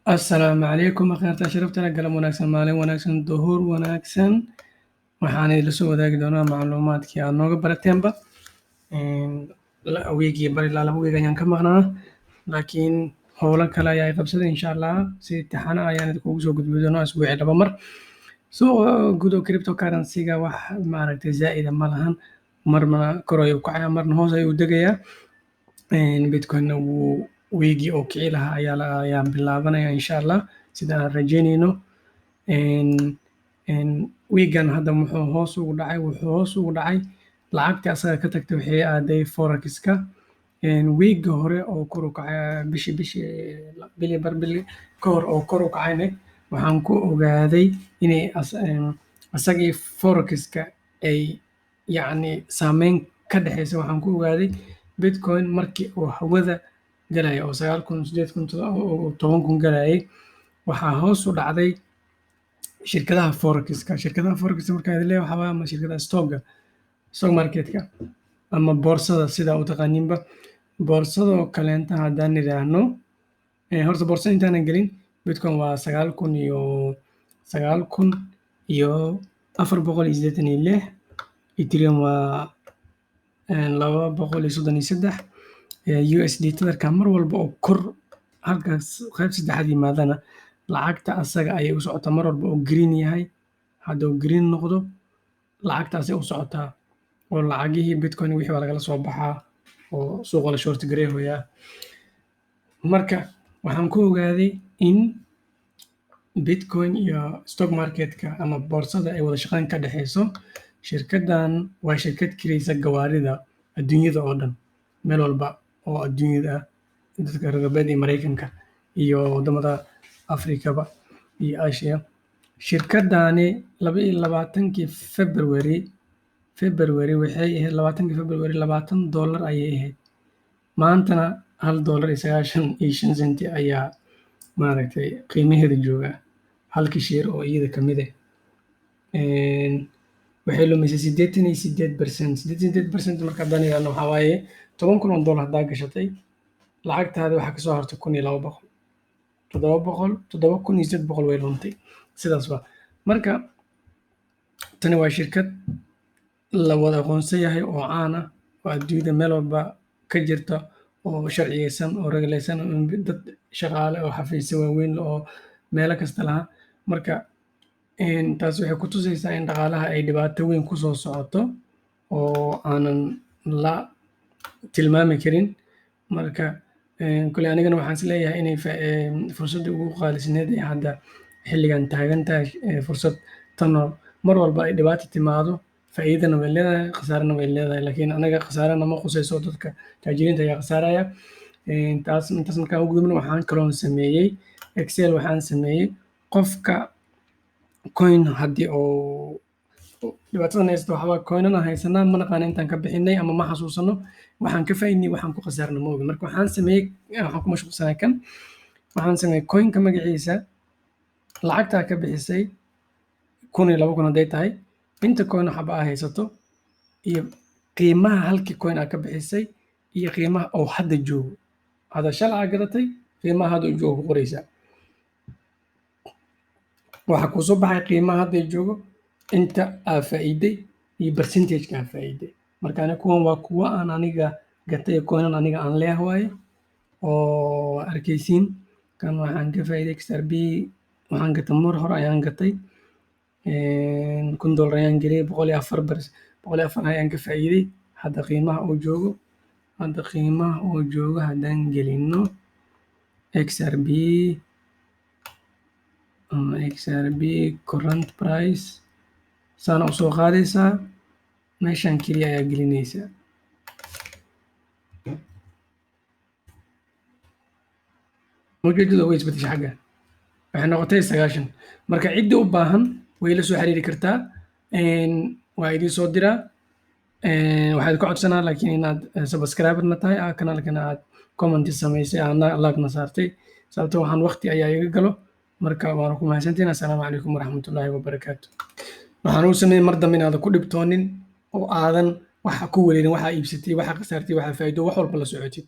Assalaamu calaykum akhyaarta sharafta leh galab wanaagsan maalin wanaagsan duhur wanaagsan waxaan idinla soo wadaagi doonaa macluumaadkii aad nooga barateenba wiig iyo bar ilaa 2 wiig ayaan ka maqnaa laakiin howlo kale ayaa i qabsaday insha allah si taxana ayaan idinkugu soo gudbi doonaa isbuucii 2 mar suuqa guud oo cryptocurrency-ga wax maaragtay zaa'ida ma lahan marna kor ayuu u kacayaa marna hoos ayuu u degayaa bitcoin-na wiigii oo kici lahaa ayaa bilaabanaya insha allah sida aan rajeynayno wiigan hadda wuxuu hoos ugu dhacay lacagtii asaga ka tagtay waxay aaday forex-ka wiiga hore oo kor u kacay bili ka hor oo kor u kacayna waxaan ku ogaaday inay asagii forex-ka ay yacni saameyn ka dhexeysa waxaan ku ogaaday bitcoin markii uu hawada galaya oo 9,000 8,000 oo 10,000 galayay waxaa hoos u dhacday shirkadaha forex-ka markaan idin leeyahay waxaa waaye ama shirkadaha stock market-ka ama boorsada sidaa u taqaaniinba boorsadoo kaleenta haddaan idhaahno horta boorsada intaanan gelin bitcoin waa 9,000 iyo 486 ethereum waa 233 USD tadarka mar walba oo kor halkaas qayb saddexaad yimaadana lacagta asaga ayay u socotaa mar walba oo green yahay hadduu green noqdo lacagtaasay u socotaa oo lacagihii bitcoin wixii waa lagala soo baxaa oo suuqa la short gareehoyaa marka waxaan ku ogaaday in bitcoin iyo stock market-ka ama boorsada ay wada shaqayn ka dhexeyso shirkaddan waa shirkad kiraysa gawaarida adduunyada oo dhan meel walba oo adduunyada ah dadka reer galbeed iyo Mareykanka iyo wadamada Afrikaba iyo Asia shirkaddaani 22 February waxay ahayd 20 February $20 ayay ahayd maantana $1.95 ayaa maaragtay qiimaheeda joogaa halkii share oo iyada ka mid ah waxay lumisay 88% marka haddaan idhaahno waxaa waaye $10,000 haddaa gashatay lacagtaada waxaa kasoo hartay 1,200 7,800 way luntay sidaas waa marka tani waa shirkad la wada aqoonsan yahay oo caan ah oo adduunyada meel walba ka jirta oo sharciyeysan oo regulaysan dad shaqaale oo xafiisyo waaweyn oo meelo kasta laha marka taas waxay ku tusaysaa in dhaqaalaha ay dhibaato weyn ku soo socoto oo aanan la tilmaami karin marka kule anigana waxaan is leeyahay inay fursadda ugu qaalisneed ee hadda xilligan taagan tahay fursad tanoo mar walba ay dhibaato timaado faa'iidana way leedahay khasaarana way leedahay laakiin anaga khasaarana ma khusayso dadka taajiriinta ayaa khasaaraya intaas markaan ugu gudubno waxaan kaloon sameeyey excel waxaan sameeyey qofka coin haddii oo dhibaatadan haysta waxaa waaye coinana haysanaa ma naqaana intaan ka bixinay ama ma xasuusano waxaan ka faa'iidnay waxaan ku khasaarna ma ogi marka waxaan ku mashquulsanay kan waxaan sameeyey coinka magaciisa lacagtaa ka bixisay 1,000 hadday tahay inta coin xaba aa haysato iyo qiimaha halkii coin aa ka bixisay iyo qiimaha oo hadda joogo hadda shalay aa gadatay qiimaha hadda uu joogo ku qoraysaa waxaa kusoo baxay qiimaha hadda joogo inta aa faa'iiday iyo percentage-ka aa faa'iiday marka kuwan waa kuwa aan aniga gatay coinan aniga aan leeyahay waaye oo arkaysiin kan waxaan ka faa'iiday XRP waxaan gatay mar hore ayaan gatay $1,000 ayaan geliyay 104 ayaan ka faa'iiday hadda qiimaha uu joogo haddaan gelino XRP current price saana u soo qaadaysaa meeshan keliya ayaa gelinaysaa mawjadada way isbedeshay xagga waxay noqotay 90 marka ciddii u baahan way la soo xiriiri kartaa waa idiin soo diraa waxaad ka codsanaa laakiin inaad subscriber-na tahay kanaalkana aad comment samaysay aadna like-na saartay sababtoo waxaan waqti ayaa iga galo marka waana ku mahadsantihiin assalaamu calaykum waraxmatullaahi wabarakaatu waxaan u sameeyey mar dambe inaadan ku dhibtoonin oo aadan waxa ku weleelin waxa iibsatay waxa khasaartay waxa faa'iido wax walba la socotid